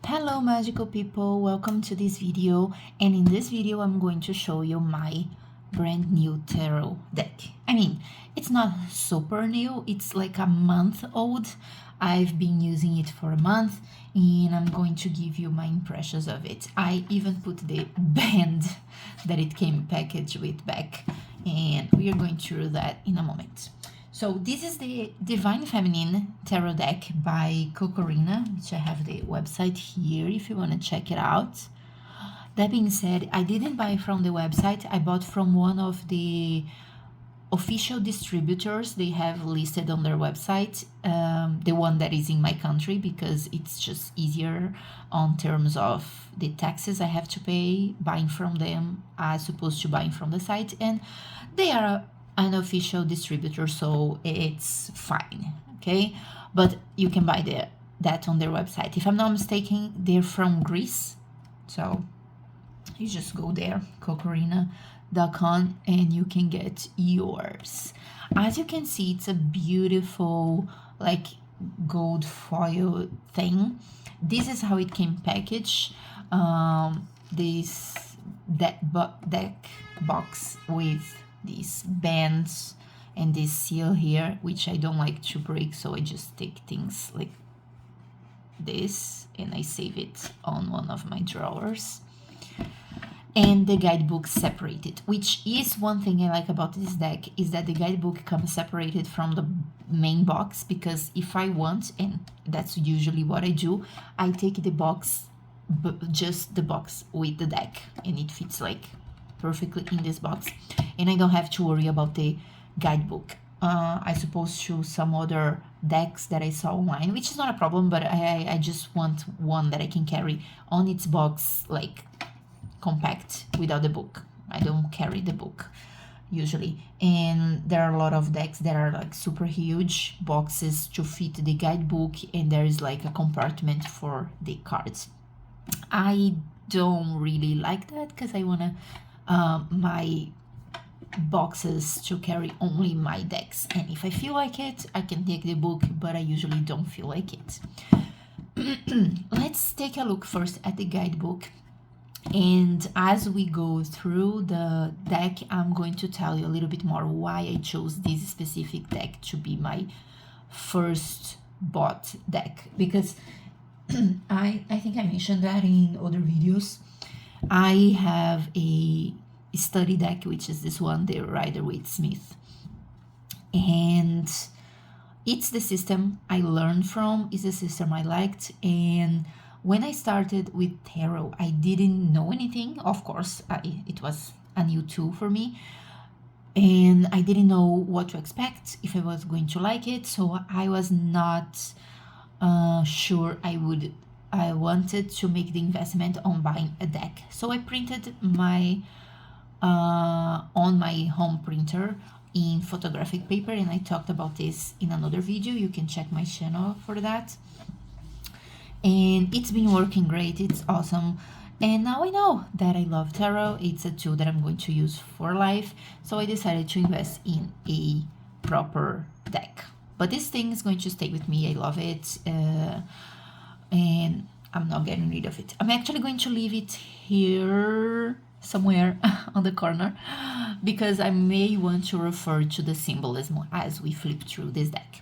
Hello magical people, welcome to this video, and in this video I'm going to show you my brand new tarot deck. It's not super new, it's like a month old. I've been using it for a month and I'm going to give you my impressions of it. I even put the band that it came packaged with back, and we are going through that in a moment. So this is the Divine Feminine Tarot deck by Cocorina, which I have the website here if you want to check it out. That being said, I didn't buy from the website. I bought from one of the official distributors they have listed on their website, the one that is in my country, because it's just easier on terms of the taxes I have to pay buying from them as opposed to buying from the site, and they are an official distributor, so it's fine, okay? But you can buy that on their website. If I'm not mistaken, they're from Greece, so you just go there, cocorina.com, and you can get yours. As you can see, it's a beautiful like gold foil thing. This is how it came packaged. This deck box with these bands and this seal here, which I don't like to break, so I just take things like this and I save it on one of my drawers. And the guidebook separated, which is one thing I like about this deck, is that the guidebook comes separated from the main box, because if I want, and that's usually what I do, I take the box, just the box with the deck, and it fits like perfectly in this box, and I don't have to worry about the guidebook. I suppose to some other decks that I saw online, which is not a problem, but I just want one that I can carry on its box, like compact, without the book. I don't carry the book usually, and there are a lot of decks that are like super huge boxes to fit the guidebook, and there is like a compartment for the cards. I don't really like that, because I want to my boxes to carry only my decks, and if I feel like it, I can take the book, but I usually don't feel like it. Let's take a look first at the guidebook, and as we go through the deck, I'm going to tell you a little bit more why I chose this specific deck to be my first bought deck, because I think I mentioned that in other videos. I have a study deck, which is this one, the Rider-Waite-Smith, and it's the system I learned from, it's the system I liked. And when I started with tarot, I didn't know anything, of course. It was a new tool for me, and I didn't know what to expect, if I was going to like it, so I was not sure I wanted to make the investment on buying a deck. So I printed my on my home printer in photographic paper, and I talked about this in another video. You can check my channel for that, and it's been working great. It's awesome, and now I know that I love tarot. It's a tool that I'm going to use for life, so I decided to invest in a proper deck. But this thing is going to stay with me. I love it, and I'm not getting rid of it. I'm actually going to leave it here somewhere on the corner, because I may want to refer to the symbolism as we flip through this deck.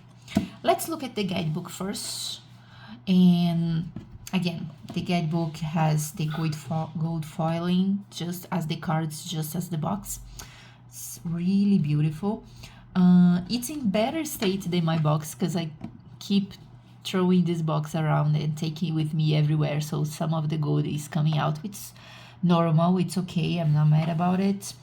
Let's look at the guidebook first. And again, the guidebook has the gold foiling, just as the cards, just as the box. It's really beautiful. It's in better state than my box, because I keep throwing this box around and taking it with me everywhere, so some of the gold is coming out. It's normal, it's okay, I'm not mad about it.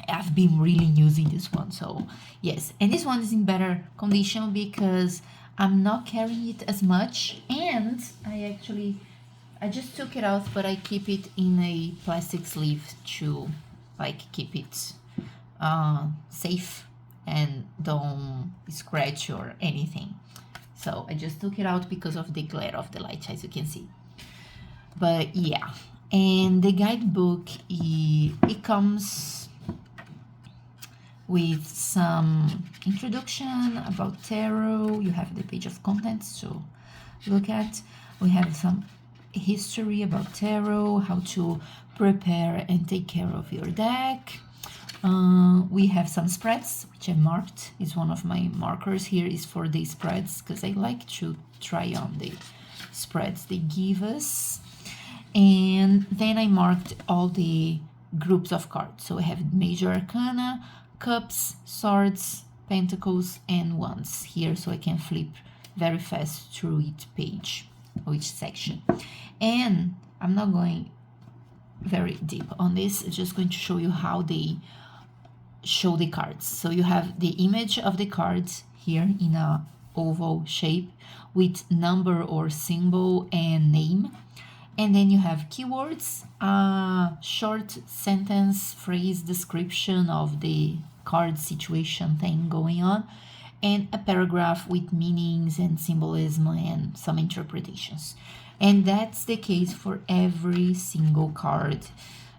I've been really using this one, so yes. And this one is in better condition because I'm not carrying it as much, and I just took it out, but I keep it in a plastic sleeve to like keep it safe and don't scratch or anything. So I just took it out because of the glare of the light, as you can see. But yeah, and the guidebook, it comes with some introduction about tarot. You have the page of contents to look at. We have some history about tarot, how to prepare and take care of your deck. We have some spreads, which I marked. Is one of my markers here is for the spreads, because I like to try on the spreads they give us. And then I marked all the groups of cards. So I have Major Arcana, Cups, Swords, Pentacles, and Wands here, so I can flip very fast through each page or each section. And I'm not going very deep on this, I'm just going to show you how they show the cards. So you have the image of the cards here in a oval shape with number or symbol and name. And then you have keywords, a short sentence, phrase, description of the card situation thing going on, and a paragraph with meanings and symbolism and some interpretations. And that's the case for every single card.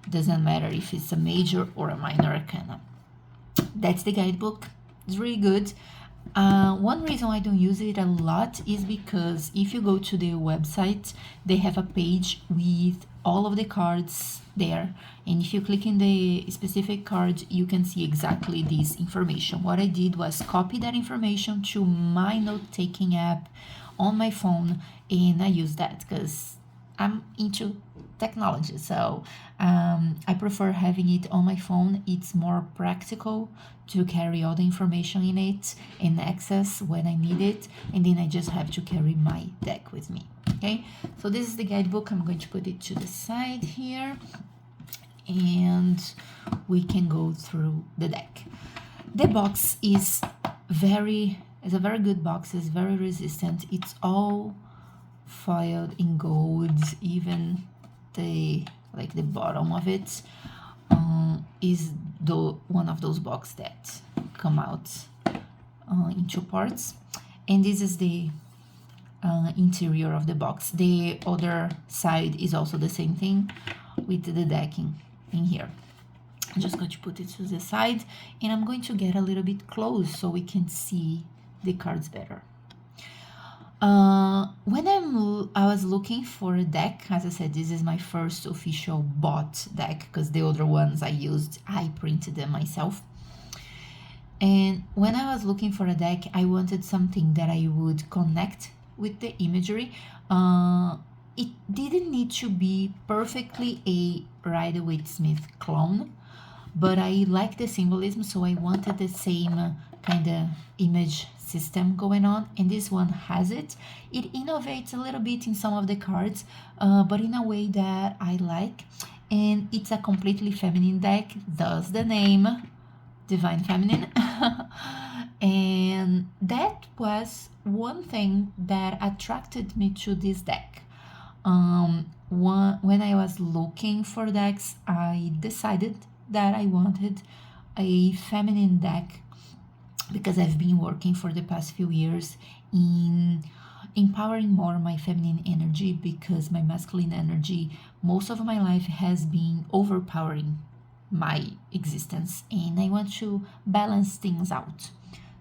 Doesn't matter if it's a major or a minor arcana. That's the guidebook. It's really good. One reason I don't use it a lot is because if you go to the website, they have a page with all of the cards there, and if you click in the specific card, you can see exactly this information. What I did was copy that information to my note-taking app on my phone, and I use that because I'm into technology, so I prefer having it on my phone. It's more practical to carry all the information in it and access when I need it, and then I just have to carry my deck with me. Okay, so this is the guidebook. I'm going to put it to the side here, and we can go through the deck. The box is a very good box. It's very resistant. It's all foiled in gold. Even the bottom of it is one of those boxes that come out in two parts, and this is the interior of the box. The other side is also the same thing with the decking in here. I'm just going to put it to the side, and I'm going to get a little bit close so we can see the cards better. When I was looking for a deck, as I said, this is my first official bought deck, because the other ones I printed them myself. And when I was looking for a deck, I wanted something that I would connect with the imagery. It didn't need to be perfectly a Rider-Waite-Smith clone, but I like the symbolism, so I wanted the same kind of image system going on, and this one has it. It innovates a little bit in some of the cards, but in a way that I like, and it's a completely feminine deck, thus the name Divine Feminine. And that was one thing that attracted me to this deck. When I was looking for decks, I decided that I wanted a feminine deck, because I've been working for the past few years in empowering more my feminine energy, because my masculine energy most of my life has been overpowering my existence, and I want to balance things out.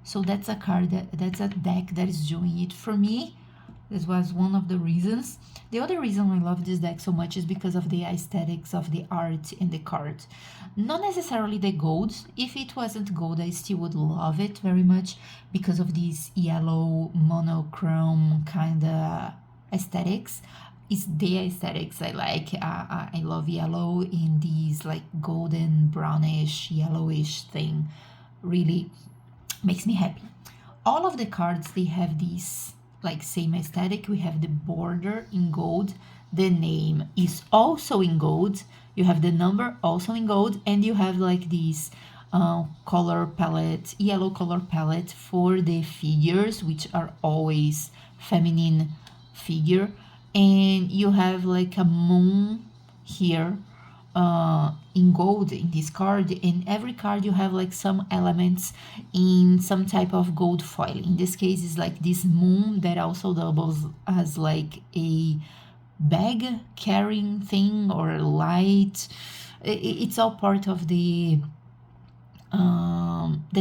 So that's a deck that is doing it for me. This was one of the reasons. The other reason I love this deck so much is because of the aesthetics of the art in the card. Not necessarily the gold. If it wasn't gold, I still would love it very much, because of these yellow monochrome kind of aesthetics. It's the aesthetics I like. I love yellow in these like golden, brownish, yellowish thing. Really makes me happy. All of the cards, they have these like same aesthetic. We have the border in gold, the name is also in gold, you have the number also in gold, and you have like this color palette, yellow color palette for the figures, which are always feminine figure, and you have like a moon here in gold in this card. In every card you have like some elements in some type of gold foil. In this case is like this moon that also doubles as like a bag carrying thing or light. It's all part of the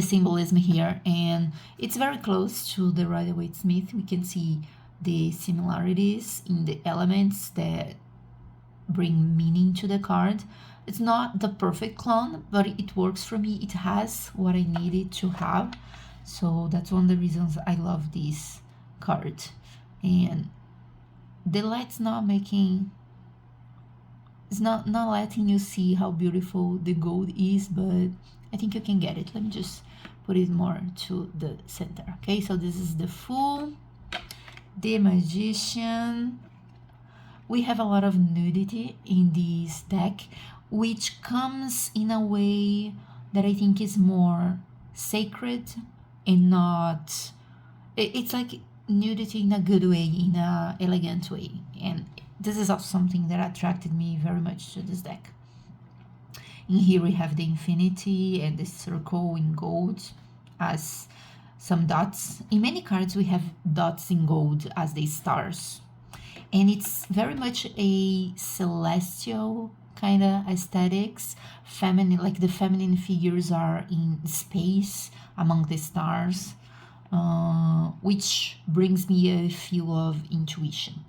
symbolism here, and it's very close to the Rider-Waite-Smith. We can see the similarities in the elements that bring meaning to the card. It's not the perfect clone, but it works for me. It has what I needed to have. So that's one of the reasons I love this card. And the light's not making, it's not letting you see how beautiful the gold is, but I think you can get it. Let me just put it more to the center. Okay, so this is the Fool, the Magician. We have a lot of nudity in this deck, which comes in a way that I think is more sacred and not, it's like nudity in a good way, in a elegant way. And this is also something that attracted me very much to this deck. In here we have the infinity and the circle in gold as some dots. In many cards we have dots in gold as the stars. And it's very much a celestial kind of aesthetics, feminine, like the feminine figures are in space among the stars, which brings me a feel of intuition.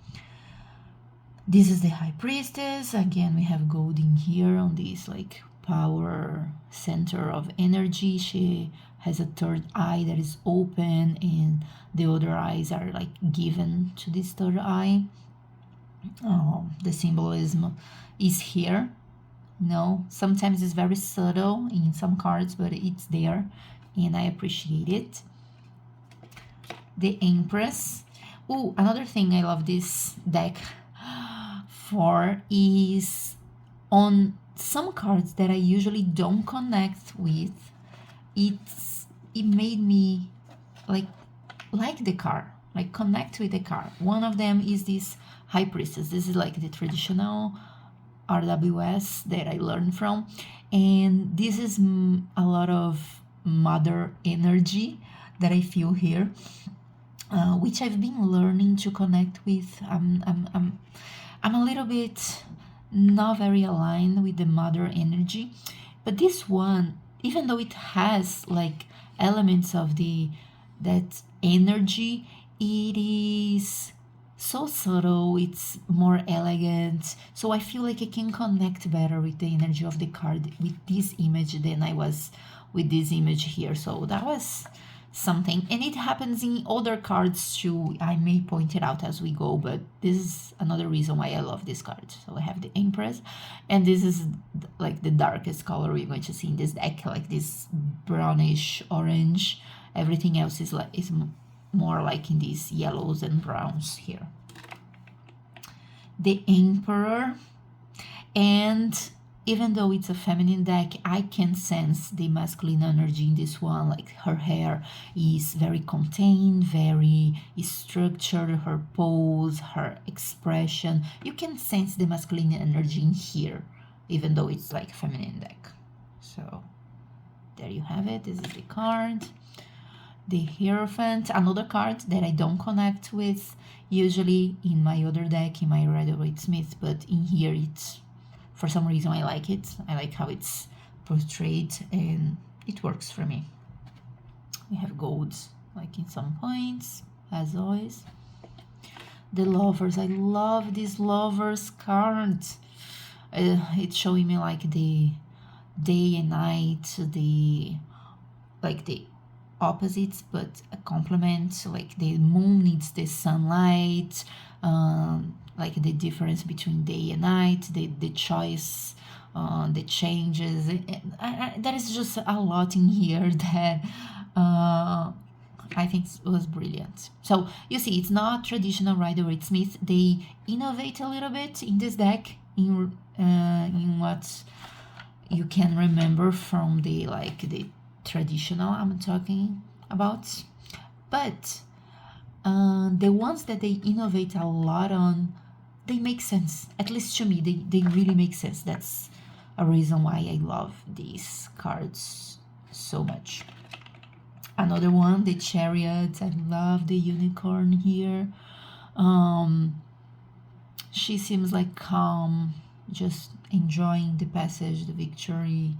This is the High Priestess. Again, we have gold in here on this like power center of energy. She has a third eye that is open, and the other eyes are like given to this third eye. The symbolism is here. No, sometimes it's very subtle in some cards, but it's there, and I appreciate it. The Empress. Oh, another thing I love this deck for is on some cards that I usually don't connect with, it made me like the card, like connect with the card. One of them is this High Priestess. This is like the traditional RWS that I learned from, and this is a lot of mother energy that I feel here, which I've been learning to connect with. I'm a little bit not very aligned with the mother energy, but this one, even though it has like elements of that energy, it is so subtle, it's more elegant, so I feel like I can connect better with the energy of the card with this image than I was with this image here. So that was something, and it happens in other cards too. I may point it out as we go, but this is another reason why I love this card. So I have the Empress, and this is like the darkest color we're going to see in this deck, like this brownish orange. Everything else is like more like in these yellows and browns here. The Emperor, and even though it's a feminine deck, I can sense the masculine energy in this one. Like her hair is very contained, very structured, her pose, her expression. You can sense the masculine energy in here, even though it's like a feminine deck. So there you have it. This is the card. The Hierophant, another card that I don't connect with usually in my other deck, in my Rider-Waite-Smith, but in here it's, for some reason I like it. I like how it's portrayed and it works for me. We have golds like in some points, as always. The Lovers, I love this Lovers card. It's showing me like the day and night, the opposites but a complement, like the moon needs the sunlight, like the difference between day and night, the choice, the changes. There is just a lot in here that I think was brilliant. So you see, it's not traditional Rider-Waite-Smith. They innovate a little bit in this deck in what you can remember from the traditional I'm talking about, but the ones that they innovate a lot on, they make sense. At least to me, they really make sense. That's a reason why I love these cards so much. Another one, the Chariot. I love the unicorn here. She seems like calm, just enjoying the passage, the victory.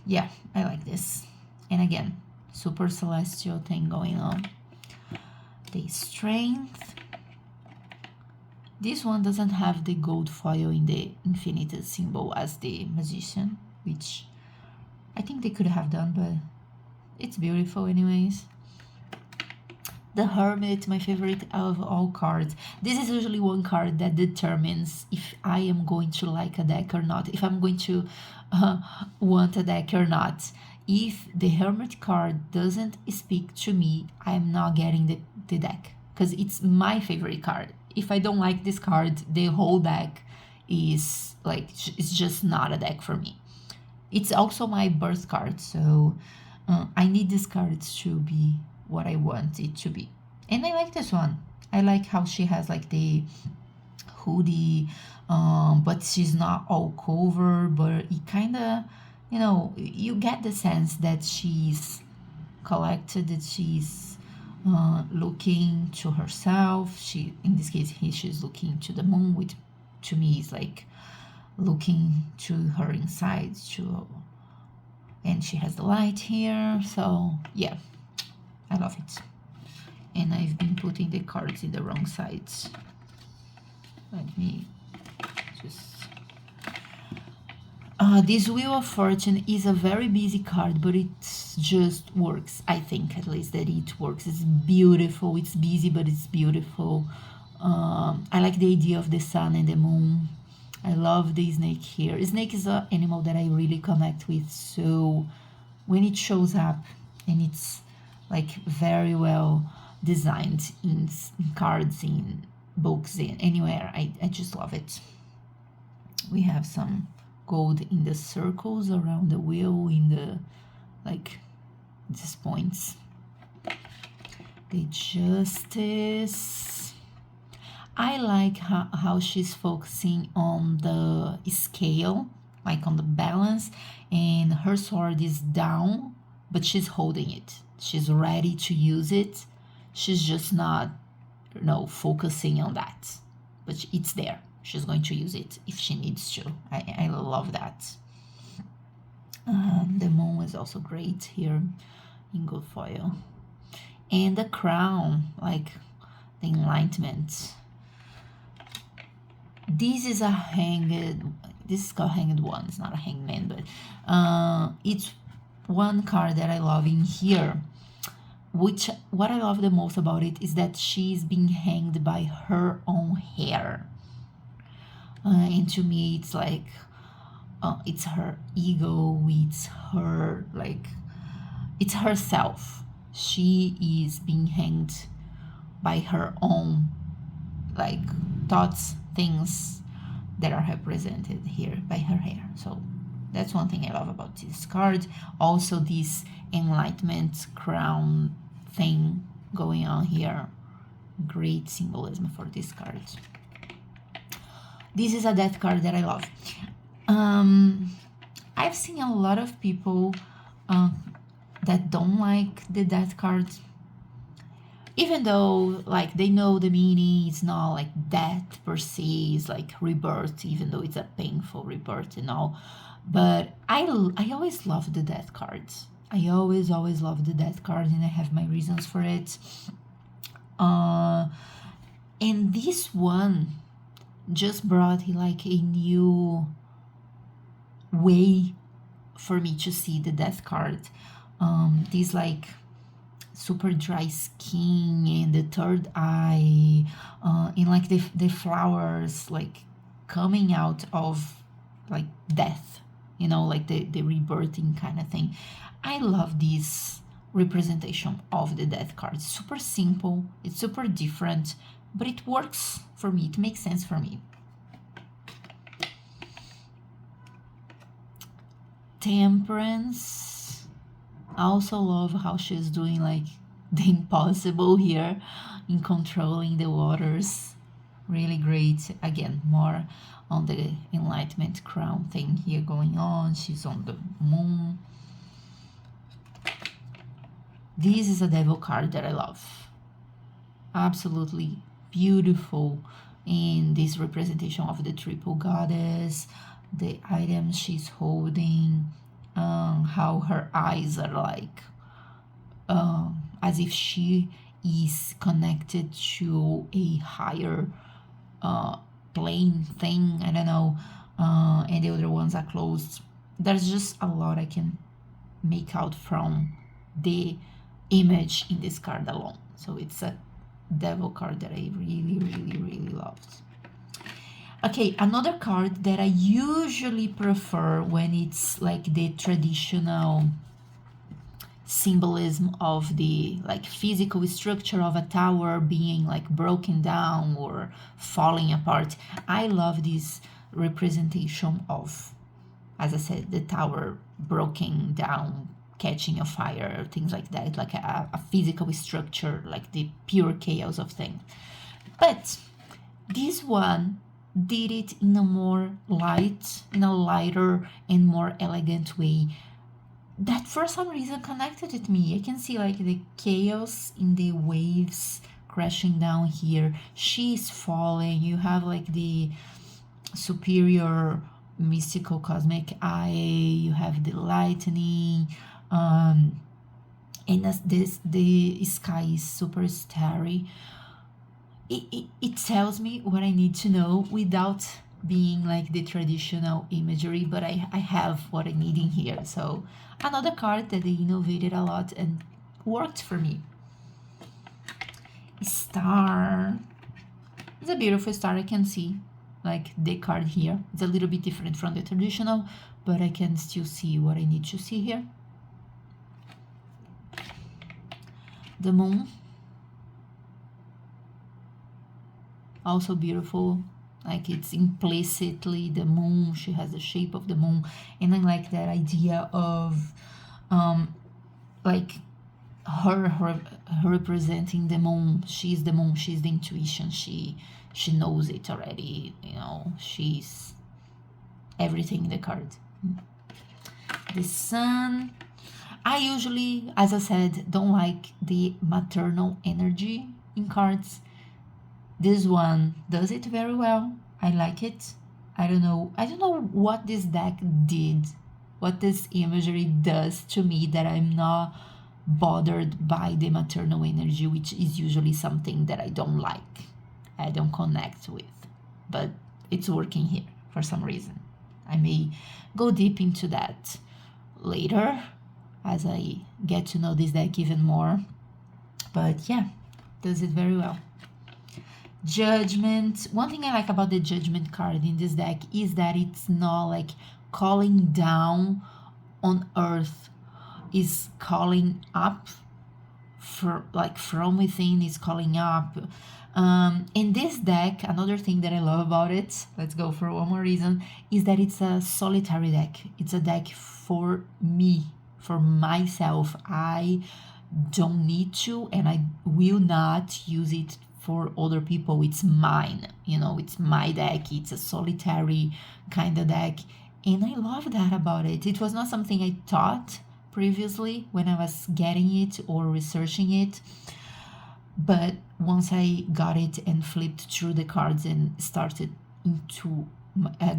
Yeah, I like this. And again, super celestial thing going on. the strength. This one doesn't have the gold foil in the infinity symbol as the magician, which I think they could have done, but it's beautiful anyways. The Hermit, my favorite of all cards. This is usually one card that determines if I am going to like a deck or not, if I'm going to want a deck or not. If the Hermit card doesn't speak to me, I'm not getting the deck, because it's my favorite card. If I don't like this card, the whole deck is like, it's just not a deck for me. It's also my birth card, so I need this card to be what I want it to be. And I like this one. I like how she has like the hoodie, but she's not all covered, but it kind of, you know, you get the sense that she's collected, that she's looking to herself. She, in this case, she's looking to the moon, which to me is like looking to her inside, and she has the light here. So yeah, I love it. And I've been putting the cards in the wrong sides. Let me just... this Wheel of Fortune is a very busy card, but it just works. I think at least that it works. It's beautiful. It's busy, but it's beautiful. I like the idea of the sun and the moon. I love the snake here. Snake is an animal that I really connect with. So when it shows up and it's like very well designed in cards, in books, in anywhere, I just love it. We have some gold in the circles around the wheel, in the like these points. The Justice. I like how she's focusing on the scale, like on the balance, and her sword is down, but she's holding it. She's ready to use it. She's just not, you know, focusing on that, but it's there. She's going to use it if she needs to. I love that. The moon is also great here in gold foil. And the crown, like the enlightenment. This is a hanged, this is called Hanged One. It's not a hangman, but it's one card that I love in here. Which, what I love the most about it is that she's being hanged by her own hair. And to me, it's like, it's her ego, it's her, like, it's herself. She is being hanged by her own, like, thoughts, things that are represented here by her hair. So that's one thing I love about this card. Also, this enlightenment crown thing going on here. Great symbolism for this card. This is a death card that I love. I've seen a lot of people that don't like the death card, even though like they know the meaning. It's not like death per se, it's like rebirth, even though it's a painful rebirth and all. But I always love the death cards. I always love the death card, and I have my reasons for it. And this one just brought like a new way for me to see the death card. This like super dry skin and the third eye, and like the flowers like coming out of like death, you know, like the rebirthing kind of thing. I love this representation of the death card. It's super simple, it's super different, but it works for me. It makes sense for me. Temperance. I also love how she's doing like the impossible here in controlling the waters. Really great. Again, more on the enlightenment crown thing here going on. She's on the moon. This is a devil card that I love. Absolutely beautiful in this representation of the triple goddess, the items she's holding, how her eyes are like as if she is connected to a higher plane thing, I don't know, and the other ones are closed. There's just a lot I can make out from the image in this card alone. So it's a devil card that I really loved. Okay, another card that I usually prefer when it's like the traditional symbolism of the like physical structure of a tower being like broken down or falling apart. I love this representation of, as I said, the tower broken down, catching a fire, things like that, like a physical structure, like the pure chaos of things. But this one did it in a more light, in a lighter and more elegant way that for some reason connected with me. I can see like the chaos in the waves crashing down here. She's falling. You have like the superior mystical cosmic eye. You have the lightning. And as the sky is super starry. It tells me what I need to know without being like the traditional imagery, but I have what I need in here. So another card that they innovated a lot and worked for me. Star. It's a beautiful star. I can see like the card here. It's a little bit different from the traditional, but I can still see what I need to see here. The moon. Also beautiful, like it's implicitly the moon. She has the shape of the moon, and I like that idea of like her representing the moon. She's the moon, she's the intuition, she knows it already, you know, she's everything in the card. The sun. I usually, as I said, don't like the maternal energy in cards. This one does it very well. I like it. I don't know what this deck did, what this imagery does to me, that I'm not bothered by the maternal energy, which is usually something that I don't like, I don't connect with. But it's working here for some reason. I may go deep into that later as I get to know this deck even more. But yeah, does it very well. Judgment. One thing I like about the Judgment card in this deck is that it's not like calling down on earth, is calling up, for like from within, is calling up. In this deck, another thing that I love about it, let's go for one more reason, is that it's a solitary deck. It's a deck for me, for myself. I don't need to, and I will not use it for other people. It's mine, you know, it's my deck. It's a solitary kind of deck, and I love that about it. It was not something I thought previously when I was getting it or researching it, but once I got it and flipped through the cards and started into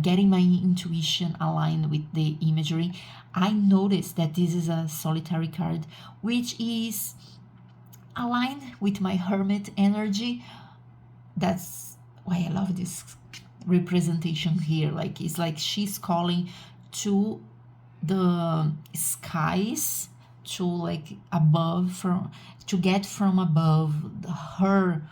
getting my intuition aligned with the imagery, I noticed that this is a solitary card, which is aligned with my hermit energy. That's why I love this representation here. Like it's like she's calling to the skies, to like above, from to get from above her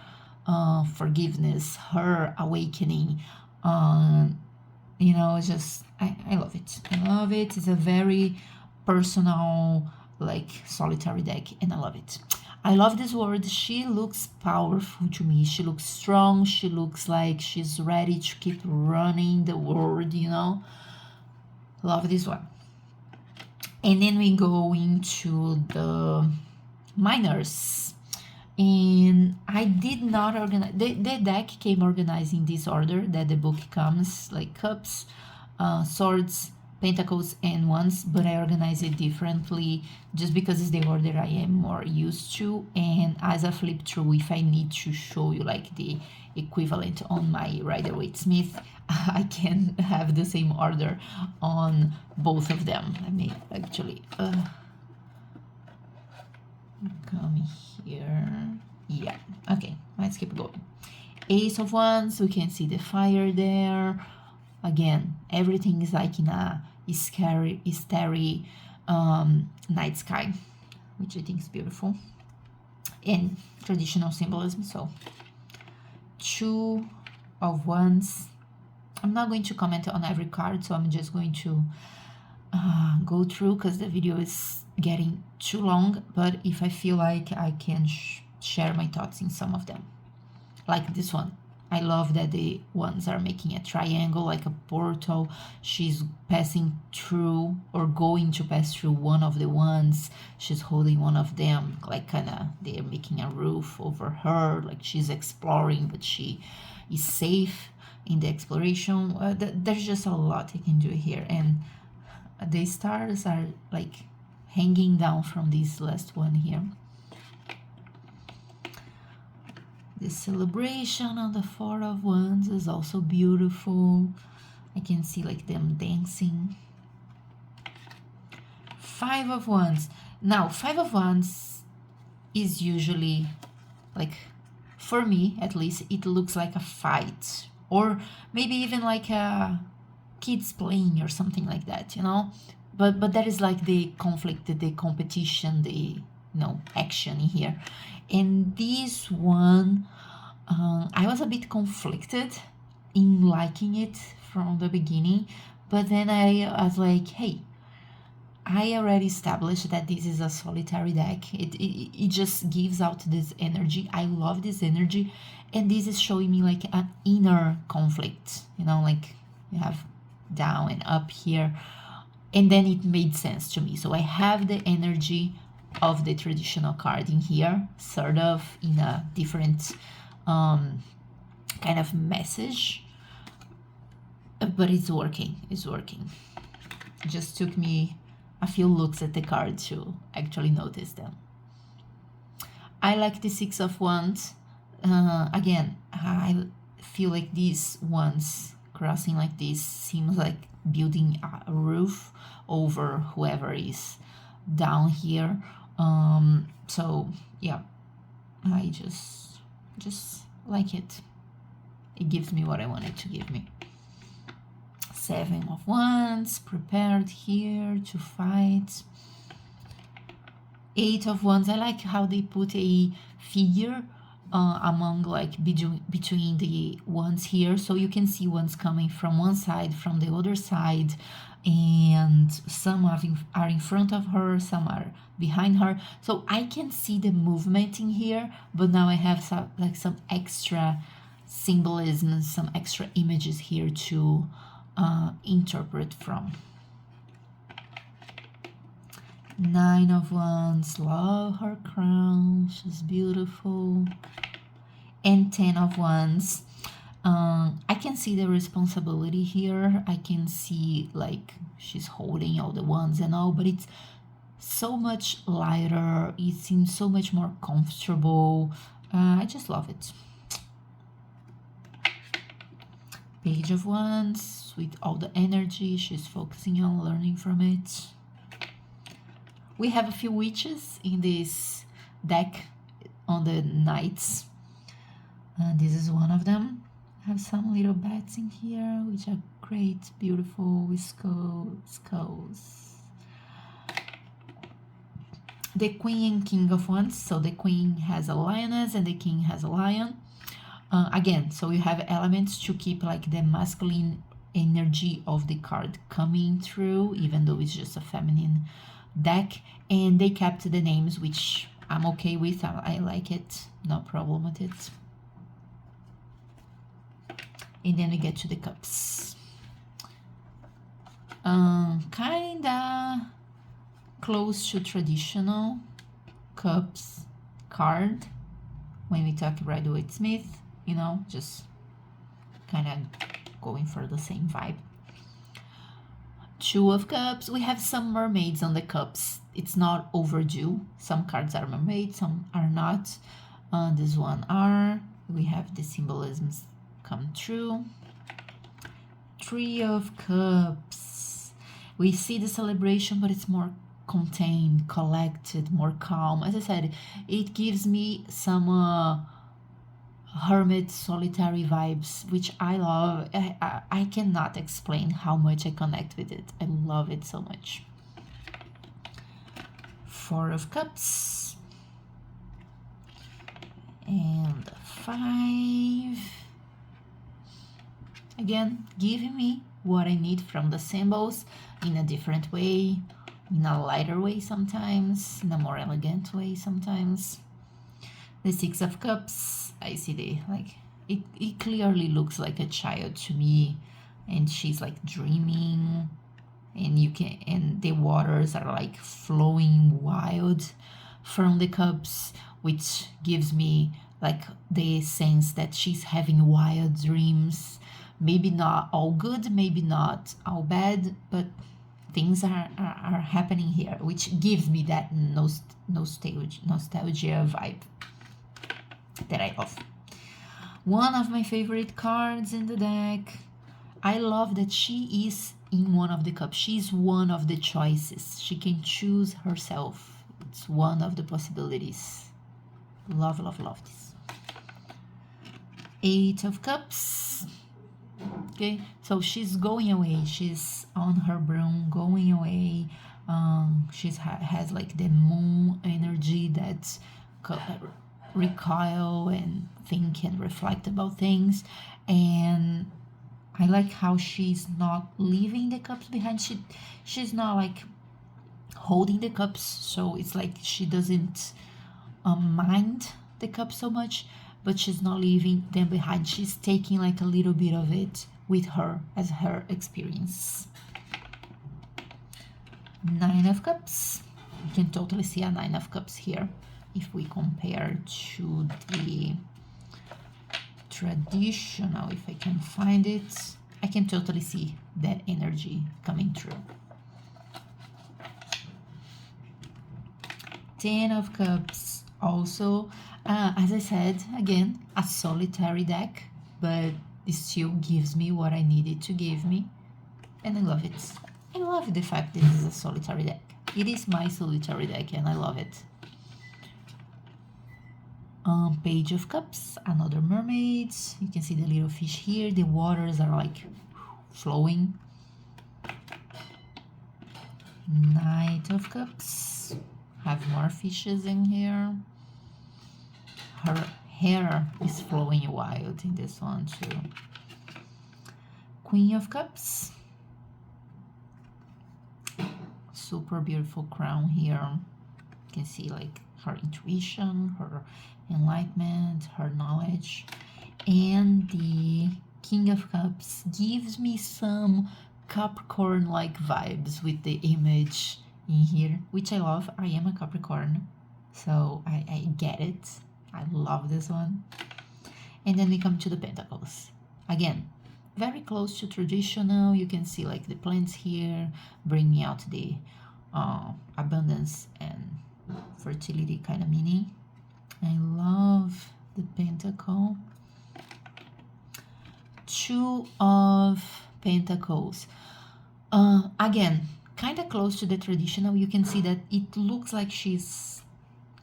forgiveness, her awakening. You know, just I love it. I love it. It's a very personal, like solitary deck, and I love it. I love this word. She looks powerful to me. She looks strong. She looks like she's ready to keep running the world, you know. Love this one. And then we go into the minors. And I did not organize, the deck came organized in this order that the book comes, like cups, swords, pentacles, and wands, but I organize it differently just because it's the order I am more used to. And as I flip through, if I need to show you like the equivalent on my Rider-Waite-Smith, I can have the same order on both of them. Let me actually come here. Yeah, okay, let's keep going. Ace of Wands, we can see the fire there. Again, everything is like in a scary, starry night sky, which I think is beautiful and traditional symbolism. So, Two of Wands. I'm not going to comment on every card, so I'm just going to go through because the video is getting too long. But if I feel like I can share my thoughts in some of them, like this one. I love that the ones are making a triangle, like a portal. She's passing through or going to pass through one of the ones. She's holding one of them, like kind of they're making a roof over her, like she's exploring, but she is safe in the exploration. There's just a lot I can do here. And the stars are like hanging down from this last one here. The celebration on the Four of Wands is also beautiful. I can see like them dancing. Five of Wands. Now, Five of Wands is usually like, for me at least, it looks like a fight. Or maybe even like a kids playing or something like that, you know? But that is like the conflict, the competition, the action here. And this one, I was a bit conflicted in liking it from the beginning, but then I was like, hey, I already established that this is a solitary deck. It just gives out this energy. I love this energy, and this is showing me like an inner conflict, like you have down and up here, and then it made sense to me. So I have the energy of the traditional card in here, sort of in a different kind of message, but it's working. It just took me a few looks at the card to actually notice them. I like the Six of Wands. Again, I feel like these ones crossing like this seems like building a roof over whoever is down here. So yeah, I just like it. It gives me what I want it to give me. Seven of Wands, prepared here to fight. Eight of Wands, I like how they put a figure among like between the wands here, so you can see ones coming from one side, from the other side, and some are in front of her, some are behind her, so I can see the movement in here. But now I have some extra symbolism, some extra images here to interpret from. Nine of Wands, love her crown, she's beautiful. And 10 of Wands, I can see the responsibility here. I can see like she's holding all the wands and all, but it's so much lighter. It seems so much more comfortable. I just love it. Page of Wands, with all the energy, she's focusing on learning from it. We have a few witches in this deck on the knights. This is one of them. I have some little bats in here, which are great, beautiful, with skulls. The Queen and King of Wands. So the Queen has a lioness and the King has a lion. Again, so you have elements to keep like the masculine energy of the card coming through, even though it's just a feminine deck. And they kept the names, which I'm okay with. I like it, no problem with it. And then we get to the cups. Kinda close to traditional cups card when we talk Rider-Waite-Smith, just kind of going for the same vibe. Two of Cups, we have some mermaids on the cups. It's not overdue. Some cards are mermaids, some are not. This one are. We have the symbolisms come true. Three of Cups. We see the celebration, but it's more contained, collected, more calm. As I said, it gives me some hermit solitary vibes, which I love. I cannot explain how much I connect with it. I love it so much. Four of Cups and 5. Again, giving me what I need from the symbols in a different way, in a lighter way sometimes, in a more elegant way sometimes. The 6 of Cups, I see it clearly looks like a child to me, and she's like dreaming, and the waters are like flowing wild from the cups, which gives me like the sense that she's having wild dreams. Maybe not all good, maybe not all bad, but things are happening here, which gives me that nostalgia vibe that I love. One of my favorite cards in the deck. I love that she is in one of the cups. She's one of the choices. She can choose herself. It's one of the possibilities. Love, love, love this. 8 of Cups. Okay, so she's going away. She's on her broom, going away. She's has like the moon energy that's recoil and think and reflect about things. And I like how she's not leaving the cups behind. She's not like holding the cups, so it's like she doesn't mind the cup so much, but she's not leaving them behind. She's taking like a little bit of it with her as her experience. 9 of Cups. You can totally see a 9 of Cups here if we compare to the traditional. If I can find it, I can totally see that energy coming through. 10 of Cups. Also, as I said, again, a solitary deck, but it still gives me what I needed to give me, and I love it. I love the fact that this is a solitary deck. It is my solitary deck, and I love it. Page of Cups, another mermaid. You can see the little fish here. The waters are like flowing. Knight of Cups. Have more fishes in here. Her hair is flowing wild in this one too. Queen of Cups. Super beautiful crown here. You can see like her intuition, her enlightenment, her knowledge. And the King of Cups gives me some Capricorn-like vibes with the image in here, which I love. I am a Capricorn, so I get it. I love this one. And then we come to the Pentacles. Again, very close to traditional. You can see like the plants here bringing out the abundance and fertility kind of meaning. I love the Pentacle. 2 of Pentacles. Again, kind of close to the traditional. You can see that it looks like she's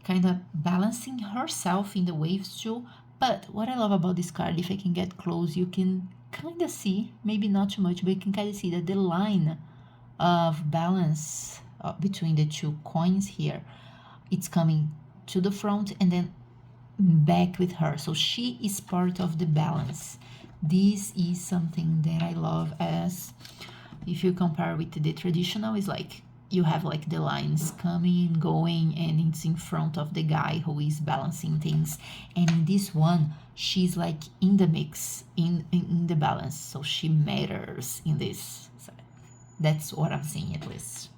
kind of balancing herself in the waves too. But what I love about this card, if I can get close, you can kind of see, maybe not too much, but you can kind of see that the line of balance between the 2 coins here, it's coming to the front and then back with her. So she is part of the balance. This is something that I love, as if you compare with the traditional, is like you have like the lines coming, going, and it's in front of the guy who is balancing things. And in this one, she's like in the mix, in the balance. So she matters in this. So that's what I'm seeing at least.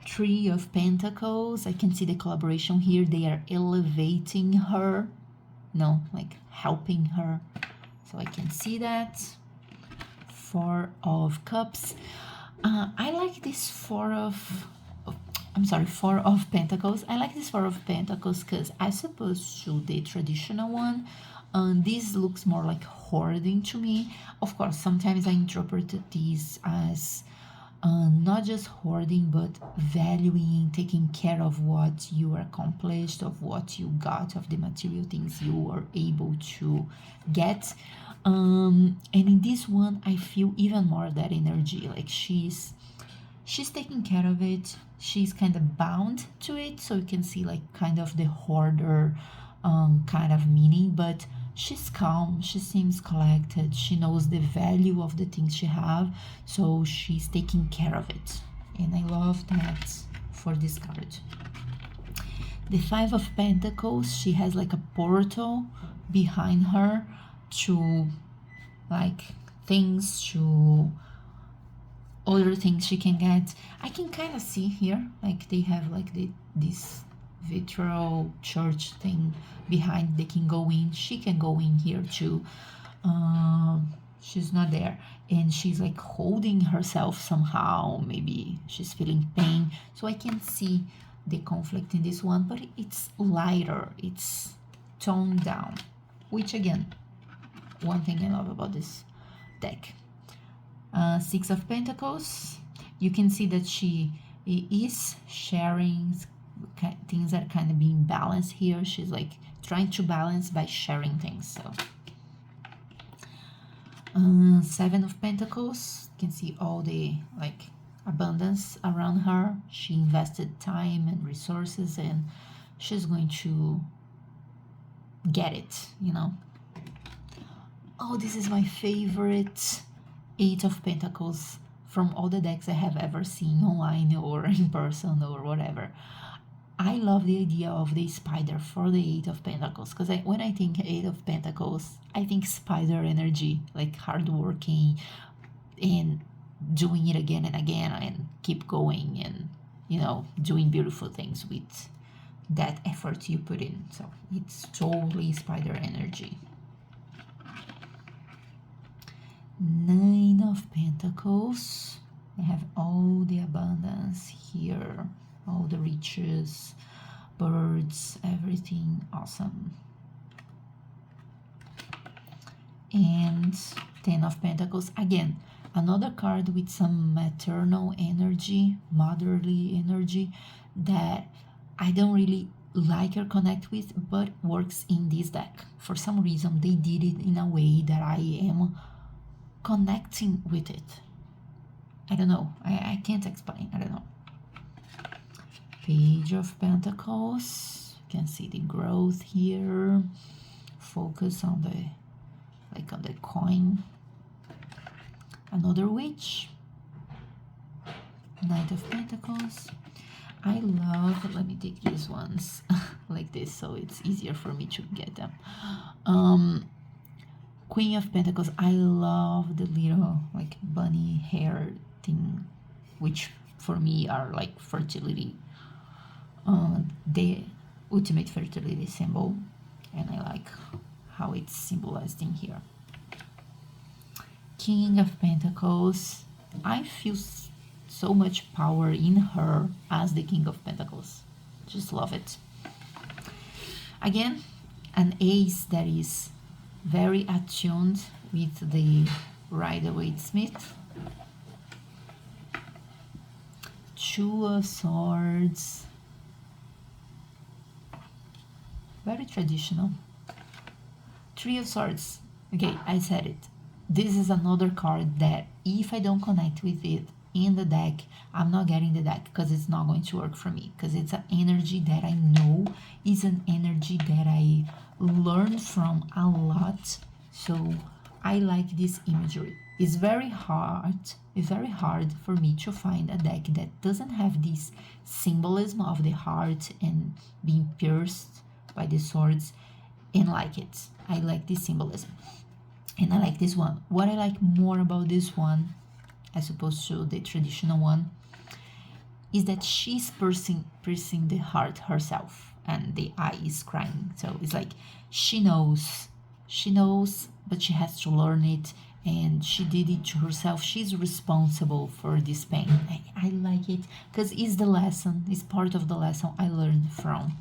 3 of Pentacles. I can see the collaboration here. They are elevating her, no, like helping her. So I can see that. 4 of Cups. I like this 4 of Pentacles. I like this 4 of Pentacles because as opposed to the traditional one, this looks more like hoarding to me. Of course, sometimes I interpret these as not just hoarding, but valuing, taking care of what you accomplished, of what you got, of the material things you were able to get. And in this one, I feel even more that energy. Like she's taking care of it. She's kind of bound to it, so you can see like kind of the hoarder kind of meaning, but she's calm, she seems collected, she knows the value of the things she have, so she's taking care of it. And I love that for this card. The Five of Pentacles, she has like a portal behind her to like things, to other things she can get. I can kind of see here, like they have like this vitriol church thing behind. They can go in, she can go in here too. She's not there, and she's like holding herself somehow. Maybe she's feeling pain, so I can see the conflict in this one, but it's lighter, it's toned down, which again, one thing I love about this deck. Six of Pentacles, you can see that she is sharing things that are kind of being balanced here. She's like trying to balance by sharing things. So Seven of Pentacles, you can see all the like abundance around her. She invested time and resources, and she's going to get it, you know. Oh, this is my favorite Eight of Pentacles from all the decks I have ever seen online or in person or whatever. I love the idea of the spider for the Eight of Pentacles, because when I think Eight of Pentacles, I think spider energy, like hardworking and doing it again and again and keep going and, you know, doing beautiful things with that effort you put in. So it's totally spider energy. Nine of Pentacles. I have all the abundance here, all the riches, birds, everything awesome. And Ten of Pentacles, again, another card with some maternal energy, motherly energy that I don't really like or connect with, but works in this deck. For some reason, they did it in a way that I am connecting with it. I don't know. I can't explain. I don't know. Page of Pentacles. You can see the growth here. Focus on the on the coin. Another witch. Knight of Pentacles. I love, let me take these ones like this so it's easier for me to get them. Queen of Pentacles. I love the little like bunny hair thing, which for me are like fertility, the ultimate fertility symbol, and I like how it's symbolized in here. King of Pentacles. I feel so much power in her as the King of Pentacles. Just love it. Again, an ace that is very attuned with the Rider-Waite-Smith. Two of Swords. Very traditional. Three of Swords. Okay, I said it. This is another card that if I don't connect with it in the deck, I'm not getting the deck, because it's not going to work for me, because it's an energy that I know is an energy that I learned from a lot. So I like this imagery. It's very hard for me to find a deck that doesn't have this symbolism of the heart and being pierced by the swords and like it. I like this symbolism. And I like this one. What I like more about this one, as opposed to the traditional one, is that she's piercing the heart herself, and the eye is crying. So it's like she knows, but she has to learn it, and she did it to herself. She's responsible for this pain. I like it, because it's the lesson, it's part of the lesson I learned from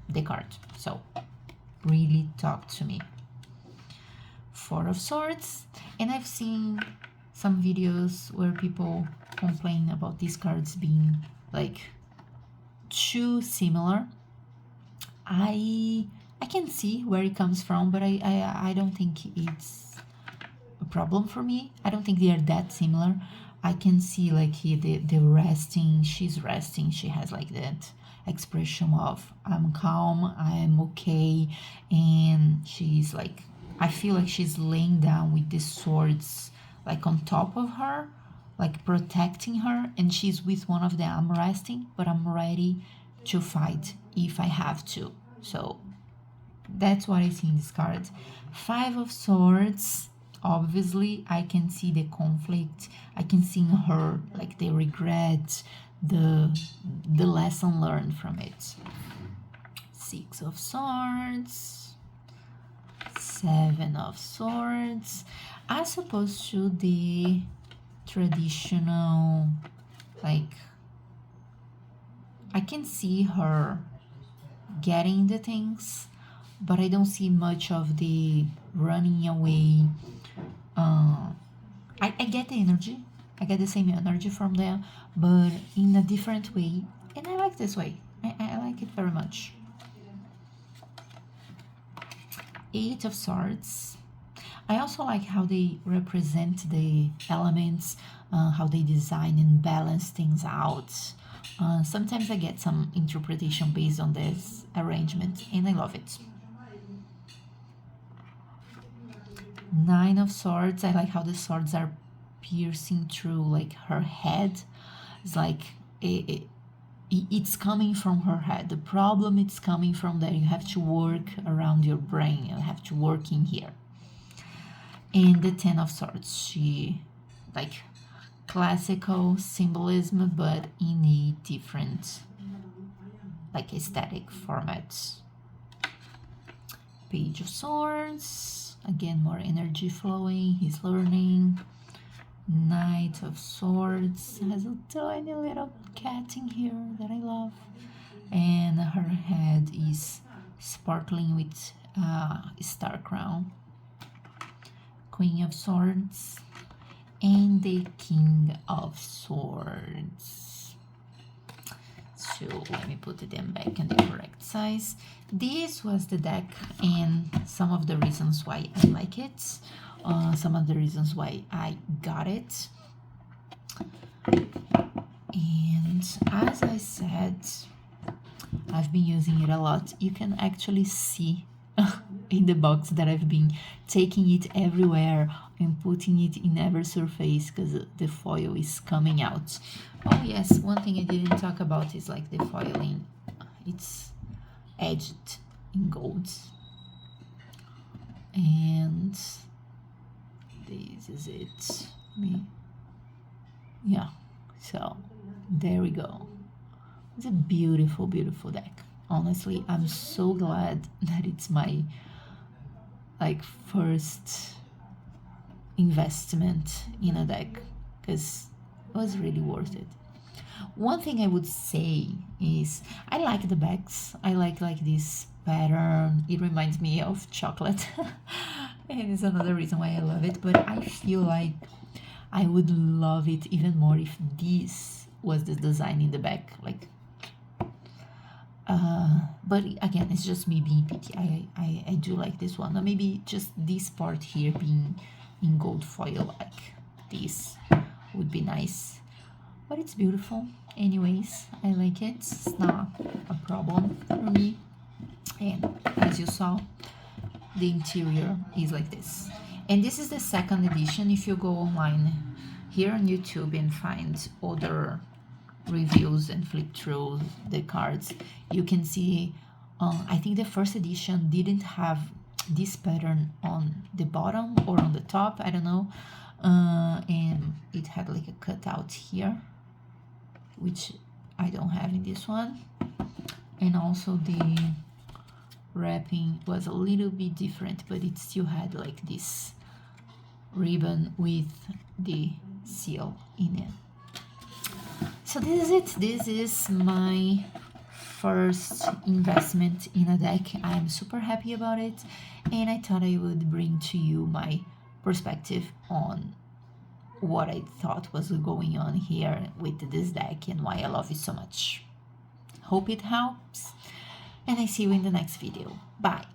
the card. So really talk to me. Four of Swords, and I've seen some videos where people complain about these cards being like too similar. I can see where it comes from, but I don't think it's a problem for me. I don't think they are that similar. I can see like here the resting, she's resting, she has like that expression of I'm calm, I'm okay, and she's like, I feel like she's laying down with the swords like on top of her, like protecting her, and she's with one of them. I'm resting, but I'm ready to fight if I have to. So that's what I see in this card. 5 of Swords. Obviously, I can see the conflict. I can see in her like the regret, the lesson learned from it. 6 of Swords. 7 of Swords. As opposed to the traditional, like, I can see her getting the things, but I don't see much of the running away. I get the energy, I get the same energy from them, but in a different way, and I like this way. I like it very much. 8 of Swords. I also like how they represent the elements, how they design and balance things out. Sometimes I get some interpretation based on this arrangement, and I love it. 9 of Swords. I like how the swords are piercing through like her head. It's like it's coming from her head. The problem is coming from there. You have to work around your brain. You have to work in here. And the 10 of Swords. She like classical symbolism, but in a different like aesthetic format. Page of Swords. Again, more energy flowing. He's learning. Knight of Swords has a tiny little cat in here that I love, and her head is sparkling with star crown. Queen of Swords and the King of Swords. So let me put them back in the correct size. This was the deck, and some of the reasons why I like it, some of the reasons why I got it. And as I said, I've been using it a lot. You can actually see in the box that I've been taking it everywhere and putting it in every surface because the foil is coming out. Oh yes, one thing I didn't talk about is like the foiling. It's edged in gold, and this is it. Yeah, so there we go. It's a beautiful, beautiful deck. Honestly, I'm so glad that it's my like first investment in a deck, because it was really worth it. One thing I would say is I like the backs. I like this pattern. It reminds me of chocolate. And it's another reason why I love it. But I feel like I would love it even more if this was the design in the back. Like, but again, it's just me being picky. I do like this one. Or maybe just this part here being in gold foil like this would be nice. But it's beautiful. Anyways, I like it. It's not a problem for me. And as you saw, the interior is like this. And this is the second edition. If you go online here on YouTube and find other reviews and flip through the cards, you can see I think the first edition didn't have this pattern on the bottom or on the top, I don't know, and it had like a cutout here, which I don't have in this one. And also the wrapping was a little bit different, but it still had like this ribbon with the seal in it. So this is it. This is my first investment in a deck. I'm super happy about it, and I thought I would bring to you my perspective on what I thought was going on here with this deck and why I love it so much. Hope it helps, and I see you in the next video. Bye!